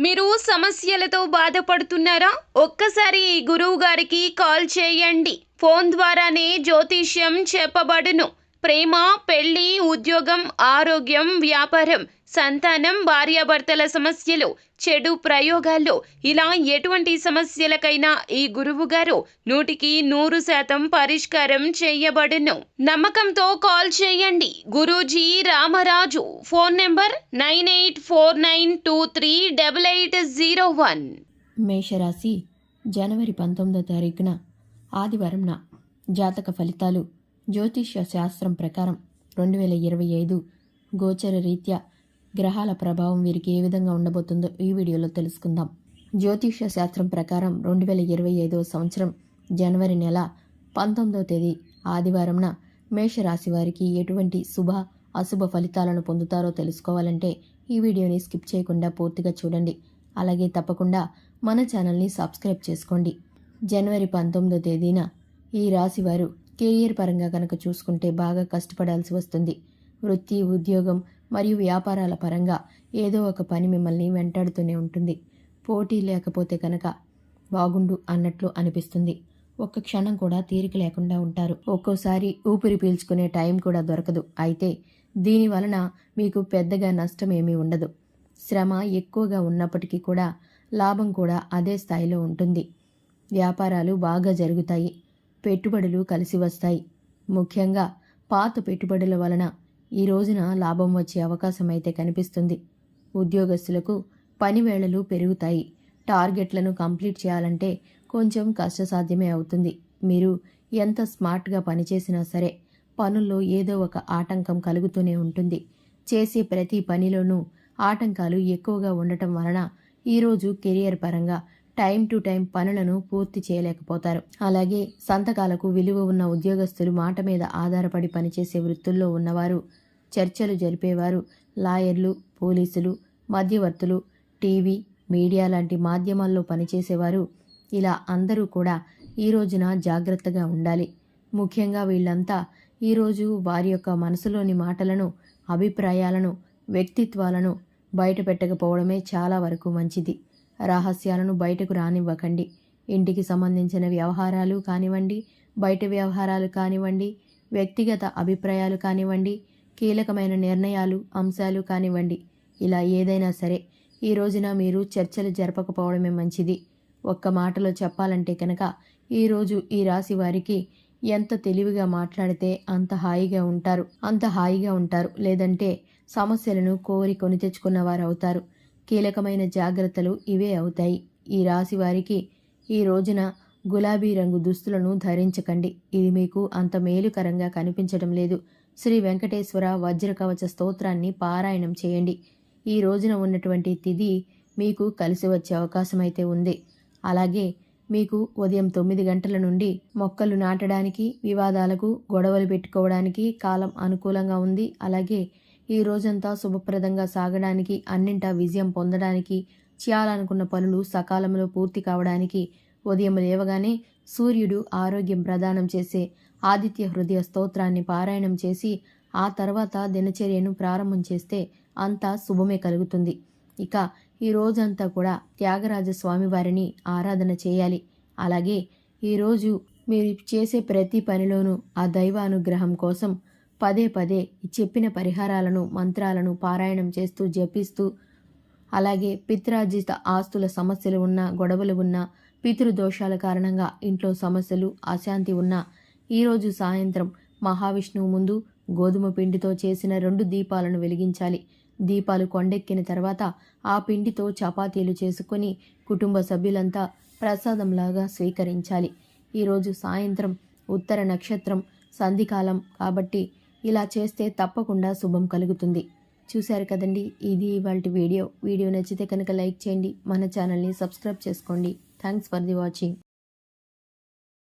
మీరు సమస్యలతో బాధపడుతున్నారా? ఒక్కసారి ఈ గురువు గారికి కాల్ చేయండి. ఫోన్ ద్వారానే జ్యోతిష్యం చెప్పబడును. ప్రేమ, పెళ్లి, ఉద్యోగం, ఆరోగ్యం, వ్యాపారం, సంతానం, భార్యాభర్తల సమస్యలు, చెడు ప్రయోగాలు, ఇలా ఎటువంటి సమస్యలకైనా ఈ గురువు గారు 100% పరిష్కారం చేయబడును. నమ్మకంతో కాల్ చేయండి. గురూజీ రామరాజు. Phone number 9849238801. మేషరాశి జనవరి 19వ తారీఖున ఆదివారంన జాతక ఫలితాలు జ్యోతిష్య శాస్త్రం ప్రకారం 2025 గోచర రీత్యా గ్రహాల ప్రభావం వీరికి ఏ విధంగా ఉండబోతుందో ఈ వీడియోలో తెలుసుకుందాం. జ్యోతిష్య శాస్త్రం ప్రకారం 2025 సంవత్సరం జనవరి నెల 19వ తేదీ ఆదివారంన మేషరాశి వారికి ఎటువంటి శుభ అశుభ ఫలితాలను పొందుతారో తెలుసుకోవాలంటే ఈ వీడియోని స్కిప్ చేయకుండా పూర్తిగా చూడండి. అలాగే తప్పకుండా మన ఛానల్ని సబ్స్క్రైబ్ చేసుకోండి. జనవరి 19వ తేదీన ఈ రాశి వారు కెరియర్ పరంగా కనుక చూసుకుంటే బాగా కష్టపడాల్సి వస్తుంది. వృత్తి, ఉద్యోగం మరియు వ్యాపారాల పరంగా ఏదో ఒక పని మిమ్మల్ని వెంటాడుతూనే ఉంటుంది. పోటీ లేకపోతే కనుక బాగుండు అన్నట్లు అనిపిస్తుంది. ఒక్క క్షణం కూడా తీరిక లేకుండా ఉంటారు. ఒక్కోసారి ఊపిరి పీల్చుకునే టైం కూడా దొరకదు. అయితే దీని వలన మీకు పెద్దగా నష్టం ఏమీ ఉండదు. శ్రమ ఎక్కువగా ఉన్నప్పటికీ కూడా లాభం కూడా అదే స్థాయిలో ఉంటుంది. వ్యాపారాలు బాగా జరుగుతాయి. పెట్టుబడులు కలిసి వస్తాయి. ముఖ్యంగా పాత పెట్టుబడుల వలన ఈ రోజున లాభం వచ్చే అవకాశం అయితే కనిపిస్తుంది. ఉద్యోగస్తులకు పని వేళలు పెరుగుతాయి. టార్గెట్లను కంప్లీట్ చేయాలంటే కొంచెం కష్టసాధ్యమే అవుతుంది. మీరు ఎంత స్మార్ట్గా పనిచేసినా సరే పనుల్లో ఏదో ఒక ఆటంకం కలుగుతూనే ఉంటుంది. చేసే ప్రతి పనిలోనూ ఆటంకాలు ఎక్కువగా ఉండటం వలన ఈరోజు కెరియర్ పరంగా టైం టు టైం పనులను పూర్తి చేయలేకపోతారు. అలాగే సంతకాలకు విలువ ఉన్న ఉద్యోగస్తులు, మాట మీద ఆధారపడి పనిచేసే వృత్తుల్లో ఉన్నవారు, చర్చలు జరిపేవారు, లాయర్లు, పోలీసులు, మధ్యవర్తులు, టీవీ, మీడియా లాంటి మాధ్యమాల్లో పనిచేసేవారు, ఇలా అందరూ కూడా ఈ రోజున జాగ్రత్తగా ఉండాలి. ముఖ్యంగా వీళ్ళంతా ఈరోజు వారి యొక్క మనసులోని మాటలను, అభిప్రాయాలను, వ్యక్తిత్వాలను బయట పెట్టకపోవడమే చాలా వరకు మంచిది. రహస్యాలను బయటకు రానివ్వకండి. ఇంటికి సంబంధించిన వ్యవహారాలు కానివ్వండి, బయట వ్యవహారాలు కానివ్వండి, వ్యక్తిగత అభిప్రాయాలు కానివ్వండి, కీలకమైన నిర్ణయాలు, అంశాలు కానివ్వండి, ఇలా ఏదైనా సరే ఈ రోజున మీరు చర్చలు జరపకపోవడమే మంచిది. ఒక్క మాటలో చెప్పాలంటే కనుక ఈరోజు ఈ రాశి వారికి ఎంత తెలివిగా మాట్లాడితే అంత హాయిగా ఉంటారు. లేదంటే సమస్యలను కోరి కొని తెచ్చుకున్న వారు అవుతారు. కీలకమైన జాగ్రత్తలు ఇవే అవుతాయి. ఈ రాశి వారికి ఈ రోజున గులాబీ రంగు దుస్తులను ధరించకండి. ఇది మీకు అంత మేలుకరంగా కనిపించడం లేదు. శ్రీ వెంకటేశ్వర వజ్రకవచ స్తోత్రాన్ని పారాయణం చేయండి. ఈ రోజున ఉన్నటువంటి తిథి మీకు కలిసి వచ్చే అవకాశం అయితే ఉంది. అలాగే మీకు ఉదయం 9 గంటల నుండి మొక్కలు నాటడానికి, వివాదాలకు, గొడవలు పెట్టుకోవడానికి కాలం అనుకూలంగా ఉంది. అలాగే ఈ రోజంతా శుభప్రదంగా సాగడానికి, అన్నింటా విజయం పొందడానికి, చేయాలనుకున్న పనులు సకాలంలో పూర్తి కావడానికి ఉదయం లేవగానే సూర్యుడు ఆరోగ్యం ప్రదానం చేసే ఆదిత్య హృదయ స్తోత్రాన్ని పారాయణం చేసి ఆ తర్వాత దినచర్యను ప్రారంభం చేస్తే అంతా శుభమే కలుగుతుంది. ఇక ఈ రోజంతా కూడా త్యాగరాజ స్వామి వారిని ఆరాధన చేయాలి. అలాగే ఈరోజు మీరు చేసే ప్రతి పనిలోనూ ఆ దైవ అనుగ్రహం కోసం పదే పదే చెప్పిన పరిహారాలను, మంత్రాలను పారాయణం చేస్తూ జపిస్తూ, అలాగే పిత్రార్జిత ఆస్తుల సమస్యలు ఉన్నా, గొడవలు ఉన్నా, పితృదోషాల కారణంగా ఇంట్లో సమస్యలు, అశాంతి ఉన్నా ఈరోజు సాయంత్రం మహావిష్ణువు ముందు గోధుమ పిండితో చేసిన 2 దీపాలను వెలిగించాలి. దీపాలు కొండెక్కిన తర్వాత ఆ పిండితో చపాతీలు చేసుకొని కుటుంబ సభ్యులంతా ప్రసాదంలాగా స్వీకరించాలి. ఈరోజు సాయంత్రం ఉత్తర నక్షత్రం, సంధికాలం కాబట్టి ఇలా చేస్తే తప్పకుండా శుభం కలుగుతుంది. చూశారు కదండి, ఇది ఇవాల్టి వీడియో. నచ్చితే కనుక లైక్ చేయండి, మన ఛానల్ని సబ్స్క్రైబ్ చేసుకోండి. Thanks for the watching.